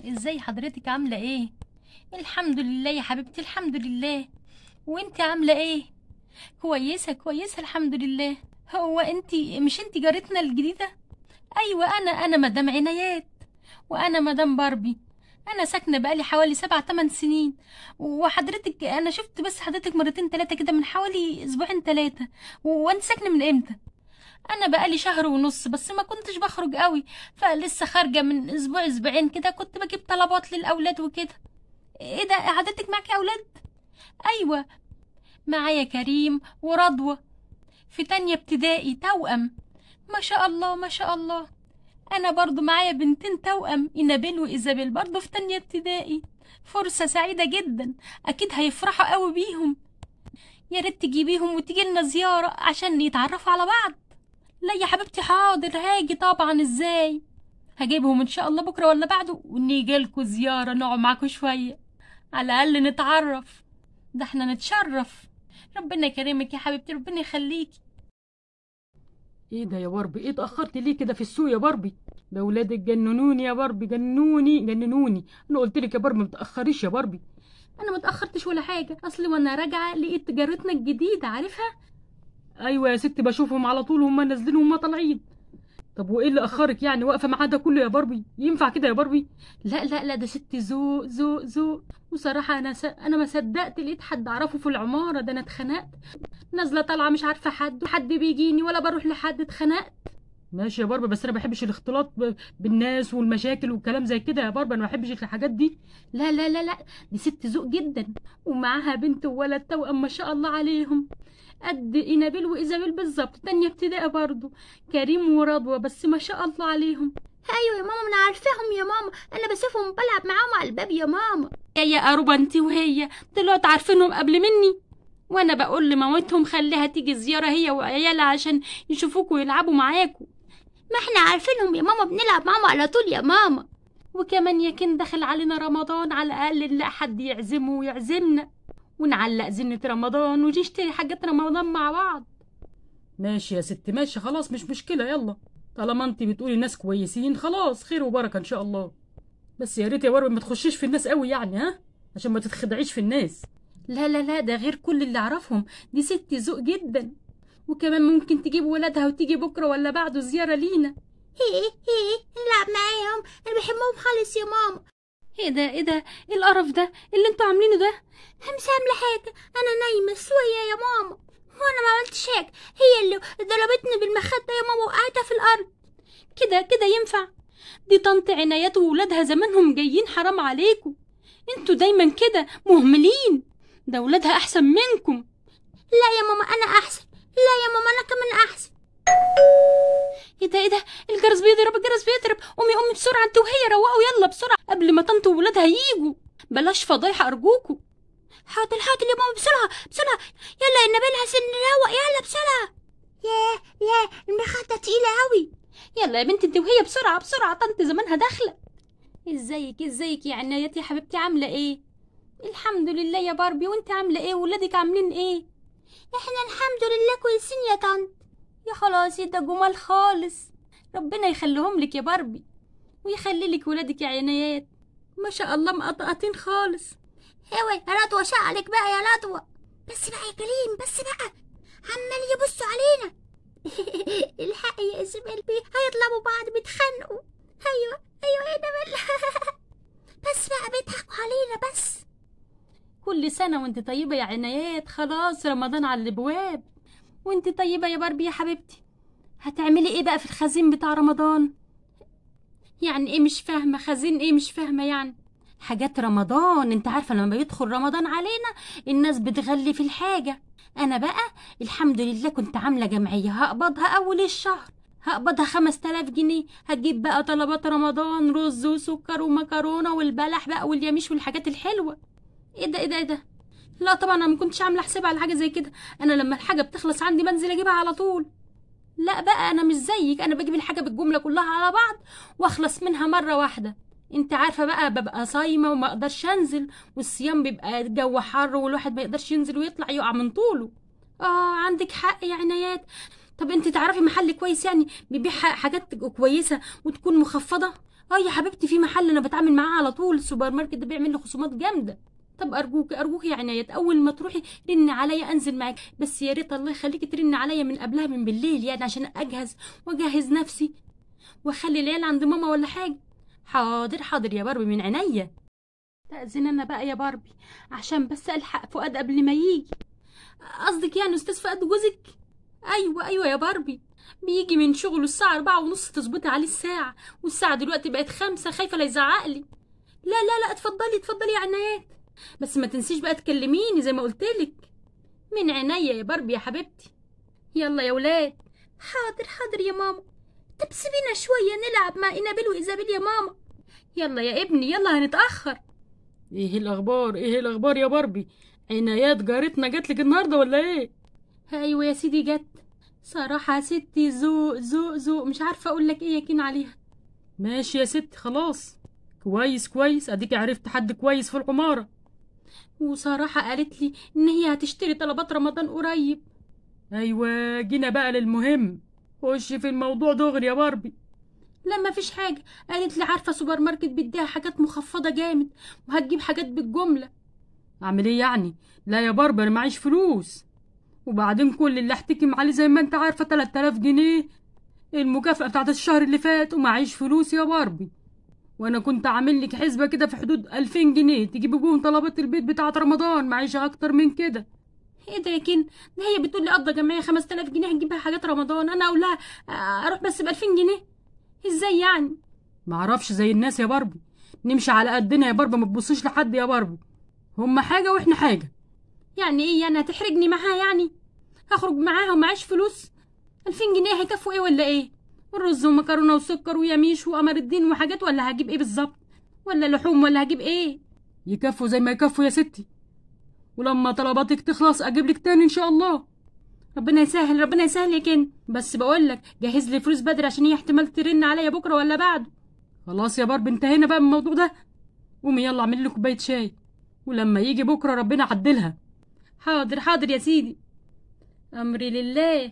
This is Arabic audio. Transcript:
ازاي حضرتك عاملة ايه؟ الحمد لله يا حبيبتي، الحمد لله. وانت عاملة ايه؟ كويسة كويسة الحمد لله. هو مش انت جارتنا الجديدة؟ ايوه، انا مدام عنايات، وانا مدام باربي. انا ساكنة بقالي حوالي 7 8 سنين. وحضرتك انا شفت بس حضرتك مرتين تلاتة كده من حوالي اسبوعين تلاتة. وانت ساكنة من امتى؟ انا بقالي شهر ونص بس ما كنتش بخرج قوي. فلسه خارجة من اسبوع اسبوعين كده، كنت بجيب طلبات للاولاد وكده. ايه ده، حضرتك معاكي اولاد؟ ايوه، معايا كريم ورضوى، في تانية ابتدائي توأم. ما شاء الله ما شاء الله. انا برضو معايا بنتين توأم، اينابيل وايزابيل، برضو في تانية ابتدائي. فرصة سعيدة جدا، اكيد هيفرحوا قوي بيهم. يا ريت تجيبيهم وتيجي لنا زيارة عشان يتعرفوا على بعض. لا يا حبيبتي حاضر هاجي طبعا، ازاي؟ هجيبهم ان شاء الله بكرة ولا بعده، ونيجي لكم زيارة نقعد معاكم شوية، على الاقل نتعرف. ده احنا نتشرف. ربنا يكرمك يا حبيبتي، ربنا يخليكي. ايه ده يا باربي؟ ايه اتأخرت ليه كده في السوق يا باربي؟ ده ولادك جننوني يا باربي، جنوني جننوني. انا قلت لك يا باربي ما تأخريش يا باربي. انا ما اتاخرتش ولا حاجه، اصل وانا راجعه لقيت جارتنا الجديده، عارفها؟ ايوه يا ستي بشوفهم على طول وهم نازلين وهم طالعين. طب وايه اللي اخرك يعني واقفه معاه ده كله يا باربي؟ ينفع كده يا باربي؟ لا لا لا، ده ست ذوق ذوق ذوق. وصراحه انا ما صدقت لقيت حد اعرفه في العماره، ده انا اتخنقت. نازله طالعه مش عارفه حد بيجيني ولا بروح لحد، اتخنقت. ماشي يا باربي، بس انا ما بحبش الاختلاط بالناس والمشاكل والكلام زي كده يا باربي، انا ما بحبش الحاجات دي. لا لا لا لا، دي ست ذوق جدا. ومعاها بنت وولد توأم ما شاء الله عليهم، قد اينابيل وايزابيل بالظبط، تانية ابتدائي برضه. كريم ورضوى، بس ما شاء الله عليهم. ايوه يا ماما، انا عارفاهم يا ماما، انا بشوفهم بلعب معاهم على الباب يا ماما. يا قروبة انتي وهي طلعت عارفينهم قبل مني. وانا بقول لمامتهم خليها تيجي زيارة هي وعيالها عشان يشوفوكوا ويلعبوا معاكوا. ما احنا عارفينهم يا ماما، بنلعب معاهم على طول يا ماما. وكمان يكن دخل علينا رمضان، على الاقل نلاقي حد يعزمه ويعزمنا، ونعلق زينة رمضان ونشتري حاجات رمضان مع بعض. ماشي يا ستي ماشي خلاص، مش مشكله، يلا. طالما انت بتقولي ناس كويسين خلاص خير وبركه ان شاء الله. بس يا ريت يا باربي ما تخشيش في الناس قوي يعني، ها، عشان ما تتخدعيش في الناس. لا لا لا، ده غير كل اللي اعرفهم، دي ست ذوق جدا. وكمان ممكن تجيب ولادها وتيجي بكرة ولا بعده زيارة لينا. هي نلعب معاهم، انا بحبهم خالص يا ماما. ايه ده ايه ده، ايه القرف ده اللي انتوا عاملينه ده؟ مش عامله حاجه، انا نايمه شويه يا ماما، وانا ما عملتش حاجه، هي اللي ضربتني بالمخده يا ماما وقعتها في الارض. كده ينفع؟ دي طنط عنايات وولادها زمانهم جايين، حرام عليكم. انتوا دايما كده مهملين، ده ولادها احسن منكم. لا يا ماما انا احسن، لا يا ماما انا كمان احسن. ايه ده، الجرس بيضرب، الجرس بيضرب. قومي بسرعه انت وهي، روقوا يلا بسرعه قبل ما طنط وولادها ييجوا. بلاش فضايح ارجوكوا. حاضر حاضر يا ماما، بسرعه بسرعه. يلا يا نبيل عشان نروق، يلا بسرعه. ياه المخده تقيله قوي. يلا يا بنتي انت وهي بسرعه بسرعه، طنط زمانها داخله. ازيك يا عنايات يا حبيبتي، عامله ايه؟ الحمد لله يا باربي، وانت عامله ايه؟ ولادك عاملين ايه؟ احنا الحمد لله كويسين يا طنط. يا خلاص، ده جمال خالص. ربنا يخليهم لك يا باربي، ويخلي لك ولادك يا عنايات، ما شاء الله مقطقطين خالص. اوي يا رضوى، شق عليك بقى يا رضوى. بس بقى يا كريم، بس بقى، عمال يبصوا علينا. الحق يا اسماعيل بيه، هيطلبوا بعض بيتخانقوا. ايوه يا نبيل. بس بقى بيضحكوا علينا بس. كل سنه وانت طيبه يا عنايات، خلاص رمضان على الابواب. وانت طيبه يا باربي يا حبيبتي. هتعملي ايه بقى في الخزين بتاع رمضان؟ يعني ايه مش فاهمه؟ خزين ايه مش فاهمه يعني؟ حاجات رمضان، انت عارفه لما بيدخل رمضان علينا الناس بتغلي في الحاجه. انا بقى الحمد لله كنت عامله جمعيه هقبضها اول الشهر، هقبضها 5000 جنيه. هجيب بقى طلبات رمضان، رز وسكر ومكرونه والبلح بقى واليميش والحاجات الحلوه. ايه ده. لا طبعا انا ما كنتش عامله حساب على حاجه زي كده. انا لما الحاجه بتخلص عندي بنزل اجيبها على طول. لا بقى انا مش زيك، انا بجيب الحاجه بالجمله كلها على بعض واخلص منها مره واحده. انت عارفه بقى ببقى صايمه وما اقدرش انزل، والصيام بيبقى الجو حر والواحد ما يقدرش ينزل ويطلع يقع من طوله. عندك حق يا عنايات. طب انت تعرفي محل كويس يعني بيبيع حاجات كويسه وتكون مخفضه؟ يا حبيبتي في محل انا بتعامل معاه على طول، السوبر ماركت ده بيعمل لي خصومات جامده. طب ارجوك يا عنايات اول ما تروحي رن عليا انزل معاك، بس يا ريت الله يخليكي ترن عليا من قبلها من بالليل يعني عشان اجهز واجهز نفسي واخلي العيال عند ماما ولا حاجه. حاضر يا باربي من عينيا. تأذن انا بقى يا باربي عشان بس الحق فؤاد قبل ما يجي. قصدك يعني استاذ فؤاد جوزك؟ ايوه يا باربي، بيجي من شغله الساعه 4:30 تظبطي عليه الساعه، والساعه دلوقتي بقت 5، خايفه لا يزعقلي. لا اتفضلي يا عنايات، بس ما تنسيش بقى تكلميني زي ما قلتلك. من عينيا يا باربي يا حبيبتي. يلا يا ولاد. حاضر يا ماما. طب سيبينا شويه نلعب مع اينابيل وايزابيل يا ماما. يلا يا ابني يلا هنتاخر. ايه الاخبار يا باربي؟ عنايات جارتنا جاتلك النهارده ولا ايه؟ ايوه يا سيدي جت. صراحه يا ستي ذوق مش عارفه اقول لك ايه يكين عليها. ماشي يا ستي خلاص، كويس اديكي عرفت حد كويس في العماره. وصراحه قالت لي ان هي هتشتري طلبات رمضان قريب. ايوه جينا بقى للمهم، خش في الموضوع دغري يا باربي. لا ما فيش حاجه، قالت لي عارفه سوبر ماركت بيديها حاجات مخفضه جامد وهتجيب حاجات بالجمله. اعمل ايه يعني؟ لا يا باربي انا معيش فلوس، وبعدين كل اللي احتكم عليه زي ما انت عارفه 3000 جنيه المكافأة بتاعت الشهر اللي فات، ومعيش فلوس يا باربي. وانا كنت عامل لك حسبة كده في حدود 2000 جنيه تجيبي بيهم طلبات البيت بتاعت رمضان، معيش اكتر من كده. ايه ده يا كين؟ ده هي بتقول لي قضى جمعيه 5000 جنيه هتجيب بيها حاجات رمضان، انا اقول لها اروح بس ب 2000 جنيه؟ ازاي يعني؟ معرفش زي الناس يا باربي، نمشي على قدنا يا باربي، ما تبصيش لحد يا باربي، هما حاجة واحنا حاجة. يعني ايه يعني هتحرجني معاها يعني؟ هخرج معاها ومعاش فلوس؟ 2000 جنيه هيكفوا ايه ولا ايه؟ الرز ومكرونه وسكر ويميش وقمر الدين وحاجات، ولا هجيب ايه بالظبط؟ ولا لحوم ولا هجيب ايه؟ يكفوا زي ما يكفوا يا ستي، ولما طلباتك تخلص اجيب لك تاني ان شاء الله. ربنا يسهل يا كن، بس بقول لك جهز لي فلوس بدري عشان هي احتمال ترن عليا بكره ولا بعده. خلاص يا باربي انتهينا بقى من الموضوع ده، قومي يلا اعملي لي كوبايه شاي، ولما يجي بكره ربنا عدلها. حاضر يا سيدي، امري لله.